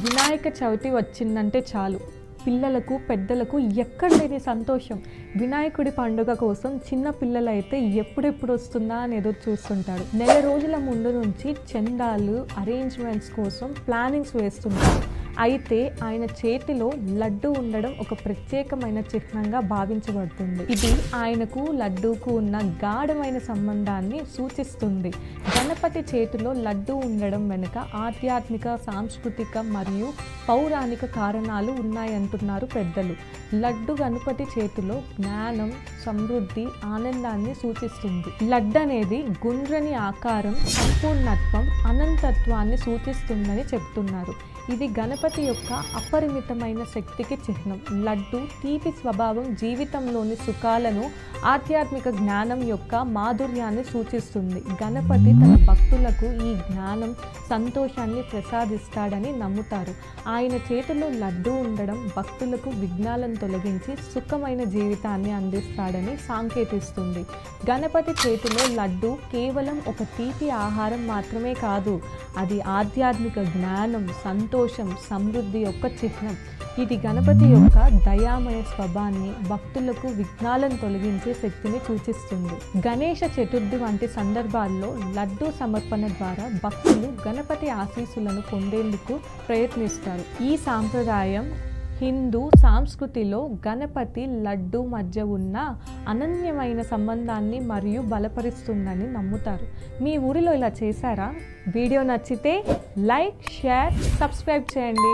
వినాయక చవితి వచ్చిందంటే చాలు పిల్లలకు పెద్దలకు ఎక్కడ లేని సంతోషం. వినాయకుడి పండుగ కోసం చిన్న పిల్లలైతే ఎప్పుడెప్పుడు వస్తుందా అని ఎదురు చూస్తుంటారు. నెల రోజుల ముందు నుంచి చందాలు అరేంజ్మెంట్స్ కోసం ప్లానింగ్స్ వేస్తుంటారు. అయితే ఆయన చేతిలో లడ్డు ఉండడం ఒక ప్రత్యేకమైన చిహ్నంగా భావించబడుతుంది. ఇది ఆయనకు లడ్డూకు ఉన్న గాఢమైన సంబంధాన్ని సూచిస్తుంది. గణపతి చేతిలో లడ్డు ఉండడం వెనుక ఆధ్యాత్మిక, సాంస్కృతిక మరియు పౌరాణిక కారణాలు ఉన్నాయంటున్నారు పెద్దలు. లడ్డు గణపతి చేతిలో జ్ఞానం, సమృద్ధి, ఆనందాన్ని సూచిస్తుంది. లడ్డు అనేది గుండ్రని ఆకారం, సంపూర్ణత్వం, అనంతత్వాన్ని సూచిస్తుందని చెప్తున్నారు. ఇది గణపతి యొక్క అపరిమితమైన శక్తికి చిహ్నం. లడ్డు తీపి స్వభావం జీవితంలోని సుఖాలను, ఆధ్యాత్మిక జ్ఞానం యొక్క మాధుర్యాన్ని సూచిస్తుంది. గణపతి తన భక్తులకు ఈ జ్ఞానం, సంతోషాన్ని ప్రసాదిస్తాడని నమ్ముతారు. ఆయన చేతిలో లడ్డు ఉండడం భక్తులకు విఘ్నాలను తొలగించి సుఖమైన జీవితాన్ని అందిస్తాడని సాంకేతిస్తుంది. గణపతి చేతిలో లడ్డు కేవలం ఒక తీపి ఆహారం మాత్రమే కాదు, అది ఆధ్యాత్మిక జ్ఞానం, సంతోషం, సమృద్ధి యొక్క చిహ్నం. ఇది గణపతి యొక్క దయామయ స్వభావాన్ని, భక్తులకు విఘ్నాలను తొలగించే శక్తిని సూచిస్తుంది. గణేష చతుర్థి వంటి సందర్భాల్లో లడ్డు సమర్పణ ద్వారా భక్తులు గణపతి ఆశీస్సులను పొందేందుకు ప్రయత్నిస్తారు. ఈ సాంప్రదాయం హిందూ సంస్కృతిలో గణపతి, లడ్డు మధ్య ఉన్న అనన్యమైన సంబంధాన్ని మరియు బలపరుస్తుందని నమ్ముతారు. మీ ఊరిలో ఇలా చేశారా? వీడియో నచ్చితే లైక్, షేర్, సబ్స్క్రైబ్ చేయండి.